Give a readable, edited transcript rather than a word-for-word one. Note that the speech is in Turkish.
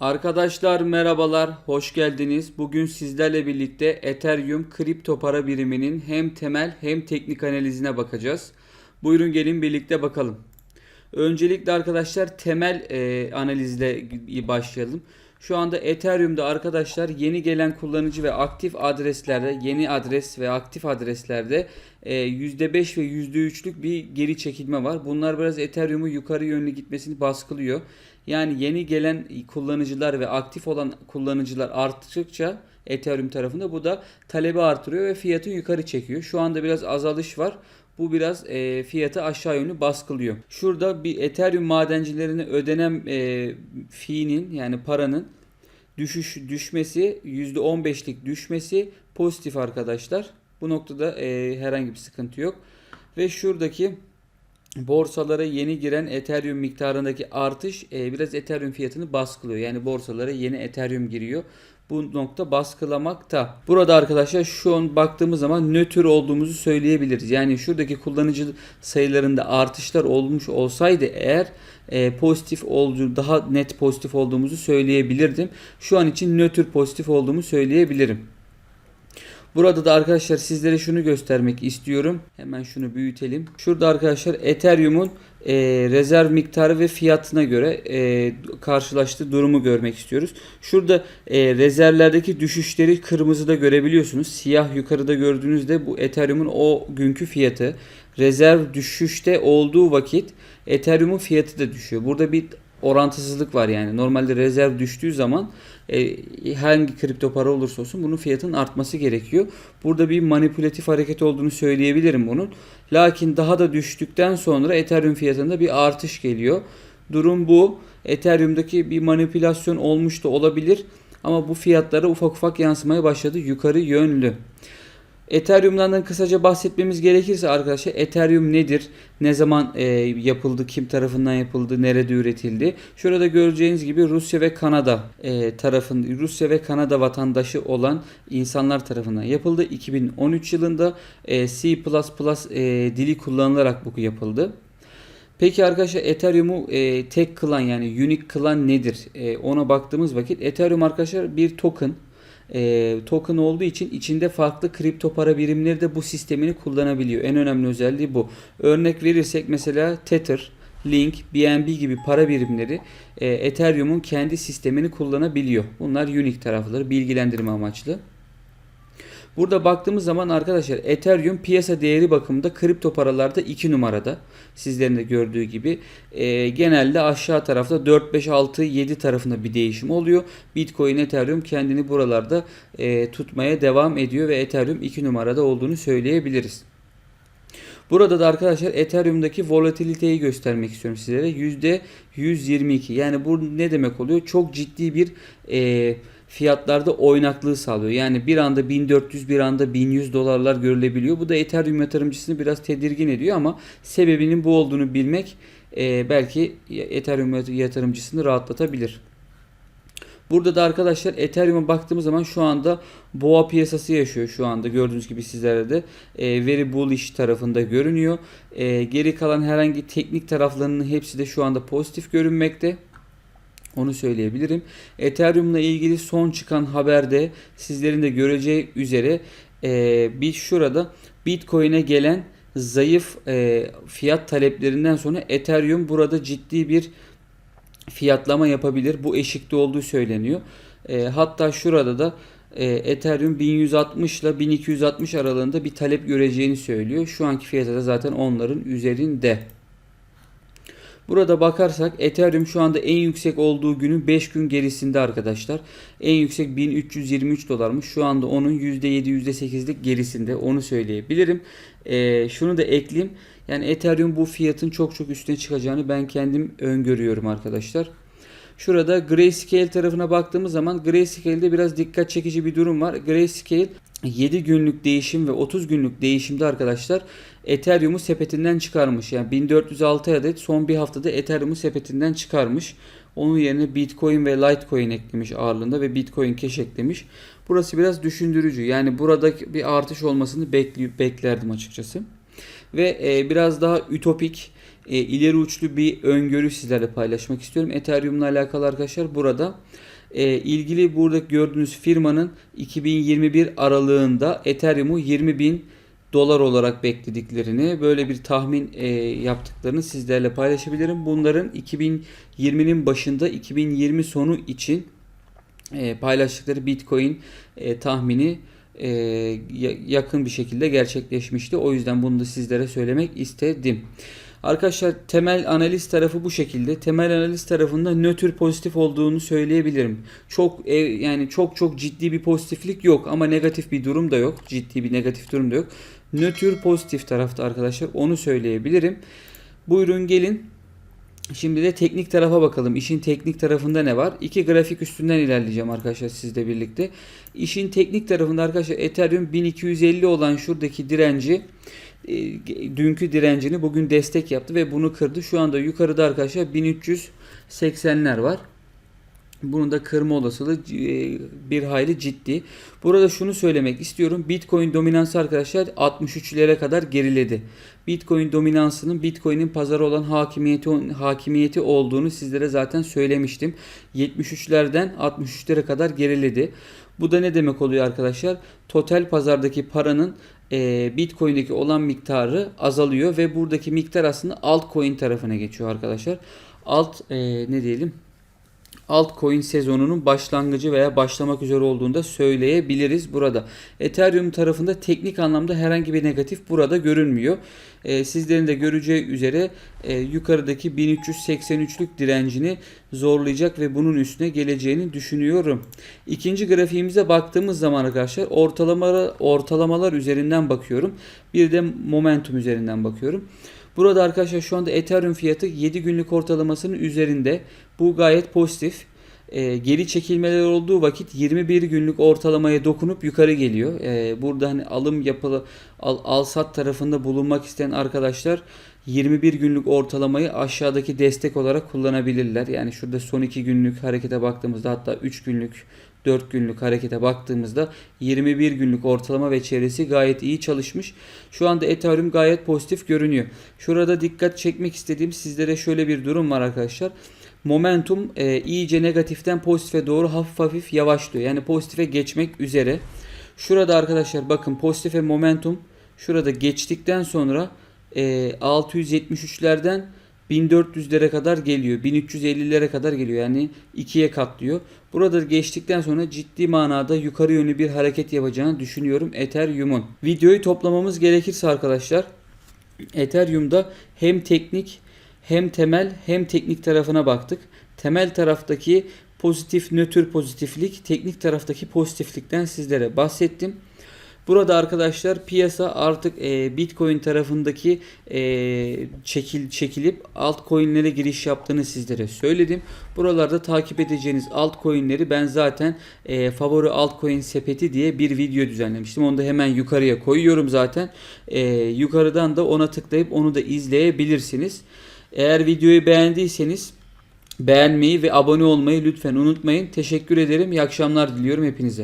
Arkadaşlar merhabalar, hoş geldiniz. Bugün sizlerle birlikte Ethereum kripto para biriminin hem temel hem teknik analizine bakacağız. Buyurun gelin birlikte bakalım. Öncelikle arkadaşlar temel analizle başlayalım. Şu anda Ethereum'da arkadaşlar yeni gelen kullanıcı ve aktif adreslerde, yeni adres ve aktif adreslerde %5 ve %3'lük bir geri çekilme var. Bunlar biraz Ethereum'u yukarı yönlü gitmesini baskılıyor. Yani yeni gelen kullanıcılar ve aktif olan kullanıcılar arttıkça Ethereum tarafında bu da talebi artırıyor ve fiyatı yukarı çekiyor. Şu anda biraz azalış var. Bu biraz fiyatı aşağı yönlü baskılıyor. Şurada bir Ethereum madencilerine ödenen fiinin yani paranın düşmesi %15'lik düşmesi pozitif arkadaşlar. Bu noktada herhangi bir sıkıntı yok. Ve şuradaki borsalara yeni giren Ethereum miktarındaki artış biraz Ethereum fiyatını baskılıyor. Yani borsalara yeni Ethereum giriyor. Bu nokta baskılamakta. Burada arkadaşlar şu an baktığımız zaman nötr olduğumuzu söyleyebiliriz. Yani şuradaki kullanıcı sayılarında artışlar olmuş olsaydı eğer pozitif olduğu, daha net pozitif olduğumuzu söyleyebilirdim. Şu an için nötr pozitif olduğumu söyleyebilirim. Burada da arkadaşlar sizlere şunu göstermek istiyorum. Hemen şunu büyütelim. Şurada arkadaşlar Ethereum'un rezerv miktarı ve fiyatına göre karşılaştığı durumu görmek istiyoruz. Şurada rezervlerdeki düşüşleri kırmızıda görebiliyorsunuz. Siyah yukarıda gördüğünüzde bu Ethereum'un o günkü fiyatı. Rezerv düşüşte olduğu vakit Ethereum'un fiyatı da düşüyor. Burada bir orantısızlık var yani. Normalde rezerv düştüğü zaman hangi kripto para olursa olsun bunun fiyatının artması gerekiyor. Burada bir manipülatif hareket olduğunu söyleyebilirim bunun. Lakin daha da düştükten sonra Ethereum fiyatında bir artış geliyor. Durum bu. Ethereum'daki bir manipülasyon olmuş da olabilir. Ama bu fiyatlara ufak ufak yansımaya başladı yukarı yönlü. Ethereum'dan da kısaca bahsetmemiz gerekirse arkadaşlar Ethereum nedir? Ne zaman yapıldı? Kim tarafından yapıldı? Nerede üretildi? Şurada göreceğiniz gibi Rusya ve Kanada Rusya ve Kanada vatandaşı olan insanlar tarafından yapıldı. 2013 yılında C++ dili kullanılarak bu yapıldı. Peki arkadaşlar Ethereum'u tek kılan yani unique kılan nedir? Ona baktığımız vakit Ethereum arkadaşlar bir token olduğu için içinde farklı kripto para birimleri de bu sistemini kullanabiliyor. En önemli özelliği bu. Örnek verirsek mesela Tether, Link, BNB gibi para birimleri Ethereum'un kendi sistemini kullanabiliyor. Bunlar unique tarafları, bilgilendirme amaçlı. Burada baktığımız zaman arkadaşlar Ethereum piyasa değeri bakımında kripto paralarda 2 numarada. Sizlerin de gördüğü gibi genelde aşağı tarafta 4, 5, 6, 7 tarafında bir değişim oluyor. Bitcoin, Ethereum kendini buralarda tutmaya devam ediyor ve Ethereum 2 numarada olduğunu söyleyebiliriz. Burada da arkadaşlar Ethereum'daki volatiliteyi göstermek istiyorum sizlere. %122. Yani bu ne demek oluyor? Çok ciddi bir fiyatlarda oynaklığı sağlıyor. Yani bir anda 1400 bir anda 1100 dolarlar görülebiliyor. Bu da Ethereum yatırımcısını biraz tedirgin ediyor ama sebebinin bu olduğunu bilmek belki Ethereum yatırımcısını rahatlatabilir. Burada da arkadaşlar Ethereum'a baktığımız zaman şu anda boğa piyasası yaşıyor şu anda gördüğünüz gibi sizlere de very bullish tarafında görünüyor. Geri kalan herhangi teknik taraflarının hepsi de şu anda pozitif görünmekte. Onu söyleyebilirim. Ethereum'la ilgili son çıkan haberde sizlerin de göreceği üzere biz şurada Bitcoin'e gelen zayıf fiyat taleplerinden sonra Ethereum burada ciddi bir fiyatlama yapabilir. Bu eşikte olduğu söyleniyor. Hatta şurada da Ethereum 1160 ile 1260 aralığında bir talep göreceğini söylüyor. Şu anki fiyatı da zaten onların üzerinde. Burada bakarsak Ethereum şu anda en yüksek olduğu günün 5 gün gerisinde arkadaşlar. En yüksek 1323 dolarmış. Şu anda onun %7 %8'lik gerisinde. Onu söyleyebilirim. Şunu da ekleyeyim. Yani Ethereum bu fiyatın çok çok üstüne çıkacağını ben kendim öngörüyorum arkadaşlar. Şurada Grayscale tarafına baktığımız zaman Grayscale'de biraz dikkat çekici bir durum var. Grayscale 7 günlük değişim ve 30 günlük değişimde arkadaşlar Ethereum'u sepetinden çıkarmış. Yani 1406 adet son bir haftada Ethereum'u sepetinden çıkarmış. Onun yerine Bitcoin ve Litecoin eklemiş ağırlığında ve Bitcoin Cash eklemiş. Burası biraz düşündürücü. Yani burada bir artış olmasını beklerdim açıkçası. Ve biraz daha ütopik ileri uçlu bir öngörü sizlerle paylaşmak istiyorum. Ethereum'la alakalı arkadaşlar burada ilgili burada gördüğünüz firmanın 2021 aralığında Ethereum'u 20.000 dolar olarak beklediklerini, böyle bir tahmin yaptıklarını sizlerle paylaşabilirim. Bunların 2020'nin başında 2020 sonu için paylaştıkları Bitcoin tahmini yakın bir şekilde gerçekleşmişti. O yüzden bunu da sizlere söylemek istedim. Arkadaşlar temel analiz tarafı bu şekilde. Temel analiz tarafında nötr pozitif olduğunu söyleyebilirim. Yani çok ciddi bir pozitiflik yok ama negatif bir durum da yok. Ciddi bir negatif durum da yok. Nötr pozitif tarafta arkadaşlar, onu söyleyebilirim. Buyurun gelin. Şimdi de teknik tarafa bakalım. İşin teknik tarafında ne var? İki grafik üstünden ilerleyeceğim arkadaşlar sizle birlikte. İşin teknik tarafında arkadaşlar Ethereum 1250 olan şuradaki direnci, dünkü direncini bugün destek yaptı ve bunu kırdı. Şu anda yukarıda arkadaşlar 1380'ler var. Bunun da kırma olasılığı bir hayli ciddi. Burada şunu söylemek istiyorum. Bitcoin dominansı arkadaşlar 63'lere kadar geriledi. Bitcoin dominansının Bitcoin'in pazara olan hakimiyeti olduğunu sizlere zaten söylemiştim. 73'lerden 63'lere kadar geriledi. Bu da ne demek oluyor arkadaşlar? Total pazardaki paranın Bitcoin'deki olan miktarı azalıyor ve buradaki miktar aslında altcoin tarafına geçiyor arkadaşlar. Ne diyelim? Altcoin sezonunun başlangıcı veya başlamak üzere olduğunu da söyleyebiliriz burada. Ethereum tarafında teknik anlamda herhangi bir negatif burada görünmüyor. Sizlerin de göreceği üzere yukarıdaki 1383'lük direncini zorlayacak ve bunun üstüne geleceğini düşünüyorum. İkinci grafiğimize baktığımız zaman arkadaşlar ortalamalar üzerinden bakıyorum. Bir de momentum üzerinden bakıyorum. Burada arkadaşlar şu anda Ethereum fiyatı 7 günlük ortalamasının üzerinde. Bu gayet pozitif. Geri çekilmeler olduğu vakit 21 günlük ortalamaya dokunup yukarı geliyor. Burada hani al-sat tarafında bulunmak isteyen arkadaşlar 21 günlük ortalamayı aşağıdaki destek olarak kullanabilirler. Yani şurada son 2 günlük harekete baktığımızda, hatta 3 günlük 4 günlük harekete baktığımızda 21 günlük ortalama ve çevresi gayet iyi çalışmış. Şu anda Ethereum gayet pozitif görünüyor. Şurada dikkat çekmek istediğim sizlere şöyle bir durum var arkadaşlar. Momentum iyice negatiften pozitife doğru hafif hafif yavaşlıyor. Yani pozitife geçmek üzere. Şurada arkadaşlar bakın, pozitife momentum şurada geçtikten sonra 673'lerden 1400'lere kadar geliyor. 1350'lere kadar geliyor. Yani ikiye katlıyor. Burada geçtikten sonra ciddi manada yukarı yönlü bir hareket yapacağını düşünüyorum Ethereum'un. Videoyu toplamamız gerekirse arkadaşlar, Ethereum'da hem teknik hem temel hem teknik tarafına baktık. Temel taraftaki pozitif, nötr pozitiflik, teknik taraftaki pozitiflikten sizlere bahsettim. Burada arkadaşlar piyasa artık Bitcoin tarafındaki çekilip altcoin'lere giriş yaptığını sizlere söyledim. Buralarda takip edeceğiniz altcoin'leri ben zaten favori altcoin sepeti diye bir video düzenlemiştim. Onu da hemen yukarıya koyuyorum zaten. Yukarıdan da ona tıklayıp onu da izleyebilirsiniz. Eğer videoyu beğendiyseniz beğenmeyi ve abone olmayı lütfen unutmayın. Teşekkür ederim. İyi akşamlar diliyorum hepinize.